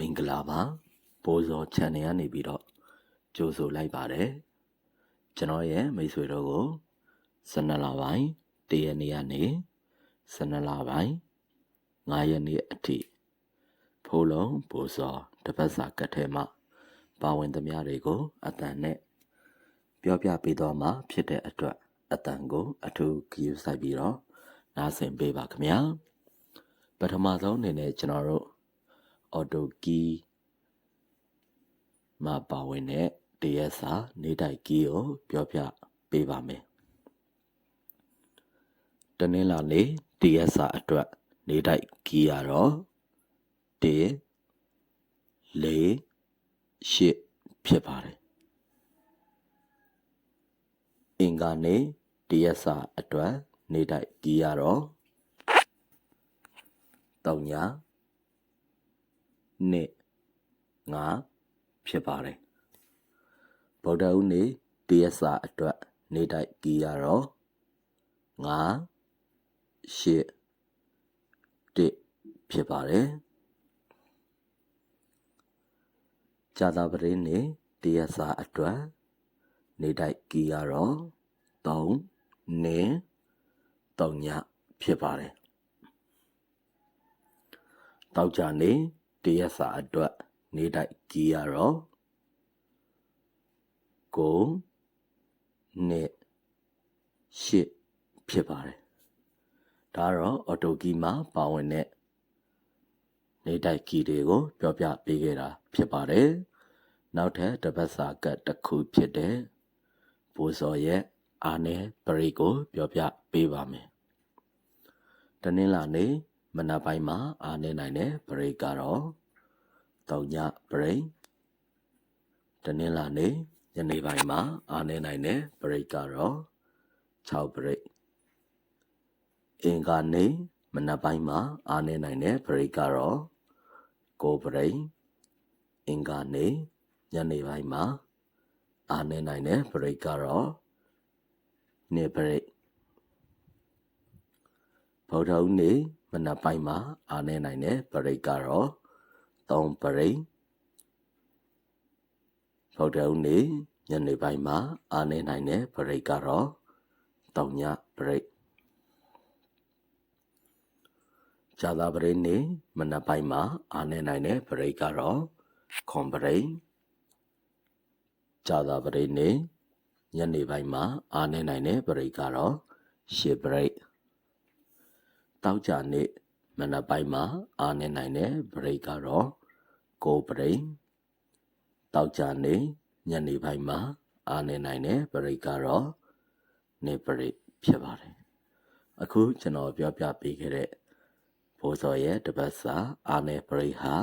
င်္ဂလာပါပိုးစော channel ကနေပြီးတော့ကြိုဆိုလိုက်ပါတယ်ကျွန်တော်ရဲ့မိတ်ဆွေတို့ကို12လပိုင်း1ရက်နေ့ကနေ12လပိုင်း9ရက်နေ့အထိဖိုးလုံးပိုးစောတပတ်စာကတ်ထဲမှာပါဝင်သမျှတွေကိုအတန်နဲ့ပြောပြပေးတော့မှာဖြစ်တဲ့အတွက်အတန်ကိုအထူးဂရုစိုက်ပြီးတော့နားဆင်ပေးပါခင်ဗျာပထမဆုံးအနေနဲ့ကျွန်တော်တို့အော်တိုကီးမှာပါဝင်တဲ့တရက်စာနေတိုက်ကီးကိုပြောပြပေးပါမယ်တနင်္လာနေ့တရက်စာအတွက်နေတိုက်ကီးရတော့1 4 8ဖြစ်ပါတယ်အင်္ဂါနေ့တရက်စာအတွက်နေတိုက်ကီးရတော့3 ည2 5ဖြစ်ပါတယ်ဗုဒ္ဓဦးနေ့တရက်စာအတွက်နေတိုက်ကီးရတော့5 8 1ဖြစ်ပါတယ်ကြာသပတေးနေ့တရက်စာအတွက်နေတိုက်ကီးရတော့3 2 3 ညဖြစ်ပါတယ်တောက်ကြနေ့တရက်စာအတွက်နေတိုက်ကီးရတော့9 2 8ဖြစ်ပါတယ်ဒါတော့အော်တိုကီးမှာပါဝင်တဲ့နေတိုက်ကီးတွေကိုပြောပြပေးခဲ့တာဖြစ်ပါတယ်နောက်ထပ်တပတ်စာကတ်တစ်ခုဖြစ်တဲ့ဘိုးစောရဲ့အာနယ်ပရိတ်ကိုပြောပြပေးပါမယ်တနင်္လာနေ့မနက်ပိုင်းမှာအာနယ်နိုင်တဲ့ပရိတ်ကတော့3 ညပရိတ်တနင်္လာနေ့ညနေပိုင်းမှာအာနယ်နိုင်တဲ့ပရိတ်ကတော့6 ပရိတ်အင်္ဂါနေ့မနက်ပိုင်းမှာအာနယ်နိုင်တဲ့ပရိတ်ကတော့9 ပရိတ်အင်္ဂါနေ့ညနေပိုင်းမှာအာနယ်နိုင်တဲ့ပရိတ်ကတော့2 ပရိတ်ဗုဒ္ဓဦးနေ့မနက်ပိုင်းမှာအာနယ်နိုင်တဲ့ပရိတ်ကတော့3 ပရိတ်ဗုဒ္ဓဦးနေ့ညနေပိုင်းမှာအာနယ်နိုင်တဲ့ပရိတ်ကတော့3 ညပရိတ်ကြာသပတေးနေ့မနက်ပိုင်းမှာအာနယ်နိုင်တဲ့ပရိတ်ကတော့9 ပရိတ်ကြာသပတေးနေ့ညနေပိုင်းမှာအာနယ်နိုင်တဲ့ပရိတ်ကတော့10 ပရိတ်တောက်ကြနေ့မနက်ပိုင်းမှာအာနယ်နိုင်တဲ့ပရိတ်ကတော့9 ပရိတ်တောက်ကြနေ့ညနေပိုင်းမှာအာနယ်နိုင်တဲ့ပရိတ်ကတော့2 ပရိတ်ဖြစ်ပါတယ်အခုကျွန်တော်ပြောပြပေးခဲ့တဲ့ဘိုးစောရဲ့တပတ်စာအာနယ်ပရိတ်ဟာ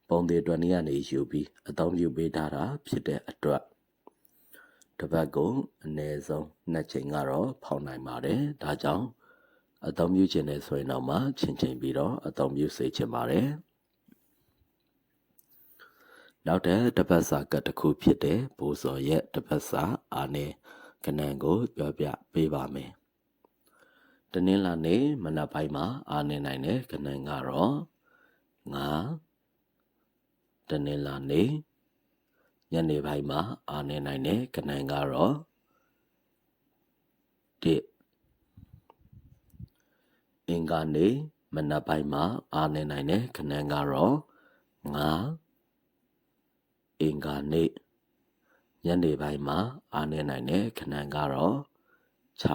ပုံသေးတွက်နည်းကနေယူပြီးအသုံးပြုပေးထားတာဖြစ်တဲ့အတွက်တပတ်ကိုအနည်းဆုံး2 ချိန်ကတော့ဖောက်နိုင်ပါတယ်ဒါကြောင့်အသုံးပြုခြင်းနဲ့ဆိုရင်တော့မှချင်းပြီးတော့အသုံးပြုစေချင်ပါတယ်နောက်တဲ့တပတ်စာကတ်တစ်ခုဖြစ်တဲ့ဘိုးစောရဲ့တပတ်စာအာနယ်ကဏ္ဍကိုပြောပြပေးပါမယ်တနင်္လာနေ့မနက်ပိုင်းမှာအာနယ်နိုင်တဲ့ကဏ္ဍကတော့9တနင်္လာနေ့ညနေပိုင်းမှာအာနယ်နိုင်တဲ့ကဏ္ဍကတော့1အင်္ဂါနေ့မနက်ပိုင်းမှာအာနယ်နိုင်တဲ့ကဏ္ဍကတော့9အင်္ဂါနေ့ညနေပိုင်းမှာအာနယ်နိုင်တဲ့ကဏ္ဍကတော့6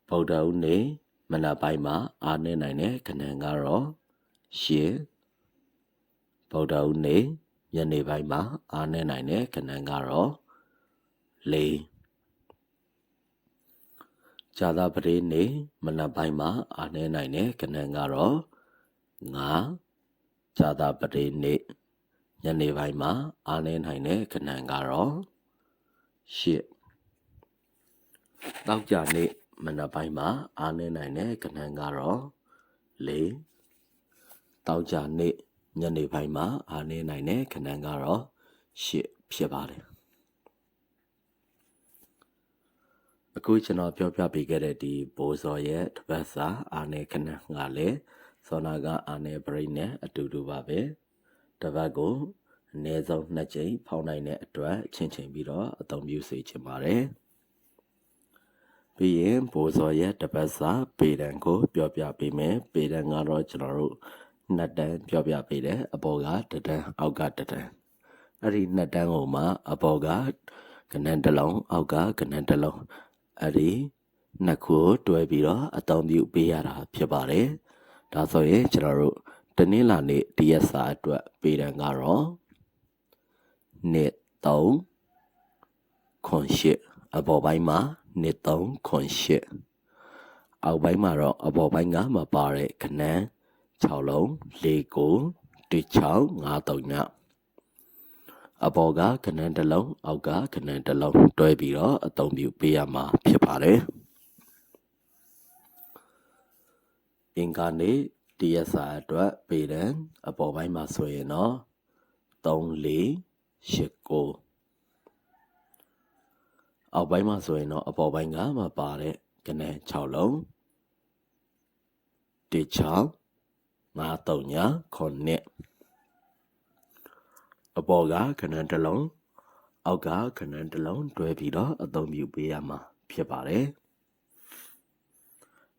ဗုဒ္ဓဦးနေ့မနက်ပိုင်းမှာအာနယ်နိုင်တဲ့ကဏ္ဍကတော့10ဗုဒ္ဓဦးနေ့ညနေပိုင်းမှာအာနယ်နိုင်တဲ့ကဏ္ဍကတော့4ကြာသပတေးနေ့မနက်ပိုင်းမှာအာနယ်နိုင်တဲ့ကဏ္ဍကတော့9ကြာသပတေးနေ့ညနေပိုင်းမှာအာနယ်နိုင်တဲ့ကဏ္ဍကတော့8တောက်ကြနေ့မနက်ပိုင်းမှာအာနယ်နိုင်တဲ့ကဏ္ဍကတော့4တောက်ကြနေ့ညနေပိုင်းမှာအာနယ်နိုင်တဲ့ကဏ္ဍကတော့8ဖြစ်ပါတယ်အခုကျွန်တော်ပြောပြပေးခဲ့တဲ့ဒီဘိုးစောရဲ့တပတ်စာအာနယ်ကဏ္ဍကလည်း စောနာကအာနယ်ပရိတ်နဲ့အတူတူပါပဲတစ်ပတ်ကိုအနည်းဆုံး2ချိန်ဖောင်းနိုင်တဲ့အတွက်ချင်းချင်းပြီးတော့အသုံးပြုစေချင်ပါတယ်ပြီးရင်ဘိုးစောရဲ့တစ်ပတ်စာပေတံကိုပြောပြပေးမယ်ပေတံကတော့ကျွန်တော်တို့2တန်းပြောပြပေးတယ်အပေါ်က1တန်းအောက်က1တန်းအဲ့ဒီ2တန်းကိုမှအပေါ်ကကဏ္ဍတစ်လုံးအောက်ကကဏ္ဍတစ်လုံးအဲ့ဒီနှစ်ခုကိုတွဲပြီးတော့အသုံးပြုပေးရတာဖြစ်ပါတယ်ဒါဆိုရင်ကျွန်တော်တို့တနင်္လာနေ့ဒီရက်စာအတွက်ပေတံကတော့နှစ်3ခွန်8အပေါ်ပိုင်းမှာနှစ်3ခွန်8အောက်ပိုင်းမှာတော့အပေါ်ပိုင်းကမပါတဲ့ခဏန်း6လုံး4ကို16 5 3ညအပေါ်ကခဏန်းတစ်လုံးအောက်ကခဏန်းတစ်လုံးတွဲပြီးတော့အသုံးပြုပေးရမှာဖြစ်ပါတယ်အင်္ဂါနေ့ဒီရက်စာအတွက်ပေတံအပေါ်ပိုင်းမှာဆိုရင်တော့3 4 8 9အောက်ပိုင်းမှာဆိုရင်တော့အပေါ်ပိုင်းကမပါတဲ့ကဏ္ဍ6လုံး16 5 3ည9အပေါ်ကခဏန်းတစ်လုံးအောက်ကခဏန်းတစ်လုံးတွဲပြီးတော့အသုံးပြုပေးရမှာဖြစ်ပါတယ်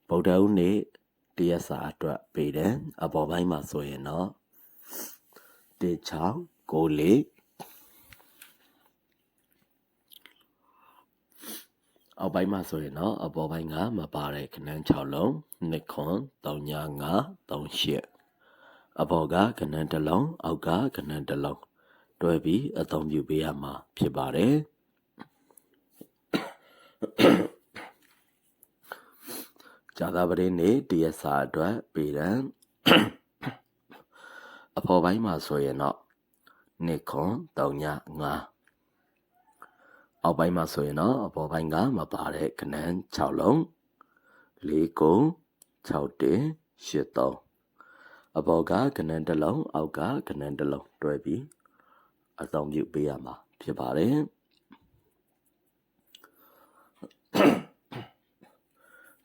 ဗုဒ္ဓဦးနေ့တရက်စာအတွက်ပေတံအပေါ်ပိုင်းမှာဆိုရင်တော့16 9 4အောက်ပိုင်းမှာဆိုရင်တော့အပေါ်ပိုင်းကမပါတဲ့ခဏန်း6လုံး2ခွန်3ည5 3 8အပေါ်ကခဏန်းတစ်လုံးအောက်ကခဏန်းတစ်လုံးတွဲပြီးအသုံးပြုပေးရမှာဖြစ်ပါတယ်ကြာသပတေးနေ့တရက်စာအတွက်ပေတံအပေါ်ပိုင်းမှာဆိုရင်တော့2ခွန်3ည5အောက်ပိုင်းမှာဆိုရင်တော့အပေါ်ပိုင်းကမပါတဲ့ခဏန်း6လုံး4ကို6 1 8 3အပေါ်ကခဏန်းတစ်လုံးအောက်ကခဏန်းတစ်လုံးတွဲပြီးအသုံးပြုပေးရမှာဖြစ်ပါတယ်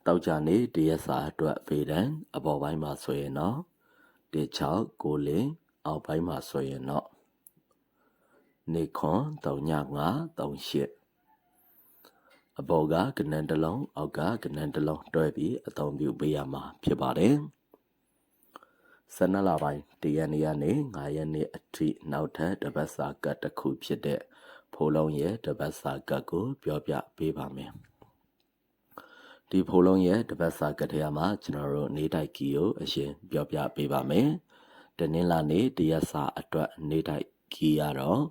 တောက်ကြနေ့တရက်စာအတွက်ပေတံအပေါ်ပိုင်းမှာဆိုရင်တော့16 9 4အောက်ပိုင်းမှာဆိုရင်တော့2ခွန်3ည5 3 8အပေါ်ကကဏ္ဍတစ်လုံးအောက်ကကဏ္ဍတစ်လုံးတွဲပြီးအသုံးပြုပေးရမှာဖြစ်ပါတယ်12လပိုင်း1ရက်နေ့ကနေ9ရက်နေ့အထိနောက်ထပ်တပတ်စာကတ်တစ်ခုဖြစ်တဲ့ဖိုးလုံးရဲ့တပတ်စာကတ်ကိုပြောပြပေးပါမယ်ဒီဖိုးလုံးရဲ့တပတ်စာကတ်ထဲမှာကျွန်တော်တို့နေတိုက်ကီကိုအရင်ပြောပြပေးပါမယ်တနင်္လာနေ့တရက်စာအတွက်နေတိုက်ကီရတော့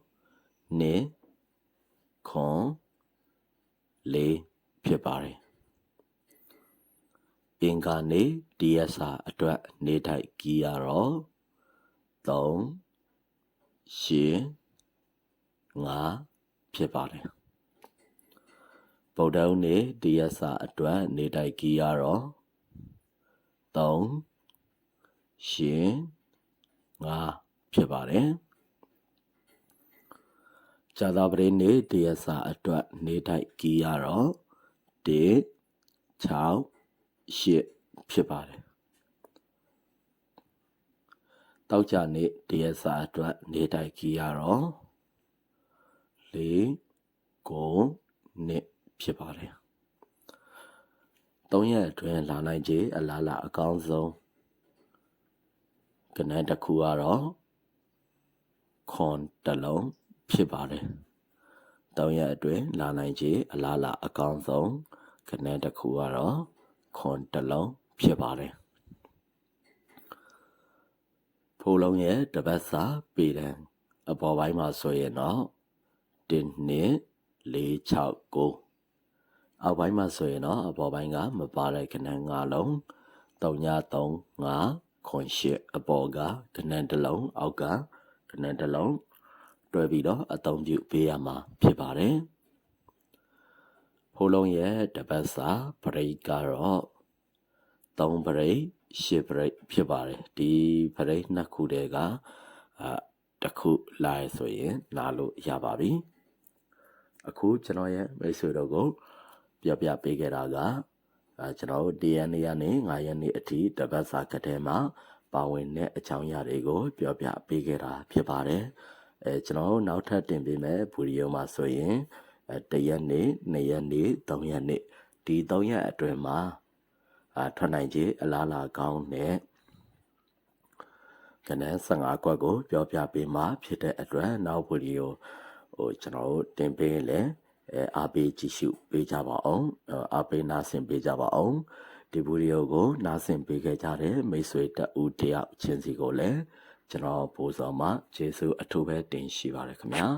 2ခွန်4ဖြစ်ပါတယ်အင်္ဂါနေ့ဒီရက်စာအတွက်နေထိုက်ကီရတော့3 8 5ဖြစ်ပါတယ်ဗုဒ္ဓဦးနေ့ဒီရက်စာအတွက်နေထိုက်ကီရတော့3 8 5ဖြစ်ပါတယ်ကြာသပတေးနေ့တရက်စာအတွက်နေထိုက်ကီရတော့1 6 8ဖြစ်ပါတယ်တောက်ကြနေ့တရက်စာအတွက်နေထိုက်ကီရတော့4 9 2ဖြစ်ပါတယ်3ရက်အတွင်းလာနိုင်ခြေအလားအကောင်းဆုံးကဏ္ဍတစ်ခုကတော့ခွန်တစ်လုံးဖြစ်ပါတယ်3ရက်အတွင်းလာနိုင်ခြေအလားအကောင်းဆုံးကဏ္ဍတစ်ခုကတော့ခွန်တစ်လုံးဖြစ်ပါတယ်ဖိုးလုံးရဲ့တပတ်စာပေတံအပေါ်ပိုင်းမှာဆိုရင်တော့1 2 4 6 9အောက်ပိုင်းမှာဆိုရင်တော့အပေါ်ပိုင်းကမပါတဲ့ကဏ္ဍ5လုံး3ည3 5ခွန်8အပေါ်ကကဏ္ဍတစ်လုံးအောက်ကကဏ္ဍတစ်လုံးတွဲပြီးတော့အသုံးပြုပေးရမှာဖြစ်ပါတယ်ဖိုးလုံးရဲ့တပတ်စာပရိတ်ကတော့3ပရိတ်10ပရိတ်ဖြစ်ပါတယ်ဒီပရိတ်နှစ်ခုတည်းကတစ်ခုလာရဆိုရင်လာလို့ရပါပြီအခုကျွန်တော်ရဲ့မိတ်ဆွေတို့ကိုပြောပြပေးခဲ့တာက ကျွန်တော်တို့1ရက်နေ့ကနေ9ရက်နေ့အထိတပတ်စာကတ်ထဲမှာပါဝင်တဲ့အကြောင်းအရာတွေကိုပြောပြပေးခဲ့တာဖြစ်ပါတယ်ကျွန်တော်တို့နောက်ထပ်တင်ပေးမယ့်ဗီဒီယိုမှာဆိုရင်1ရက်နေ့2ရက်နေ့3ရက်နေ့ဒီ3ရက်အတွင်းမှာထွက်နိုင်ခြေအလားလာကောင်းတဲ့ကနန်း15ကွက်ကိုပြောပြပေးမှာဖြစ်တဲ့အတွက်နောက်ဗီဒီယိုကျွန်တော်တို့တင်ပေးလဲအားပေးကြည့်ရှုပေးကြပါအောင်အားပေးနားဆင်ပေးကြပါအောင်ဒီဗီဒီယိုကိုနားဆင်ပေးခဲ့ကြတဲ့မိတ်ဆွေတဦးတယောက်ချင်းစီကိုလည်းကျွန်တော်ပို့ဆောင်မှကျေးဇူးအထူးပဲတင်ရှိပါတယ်ခင်ဗျာ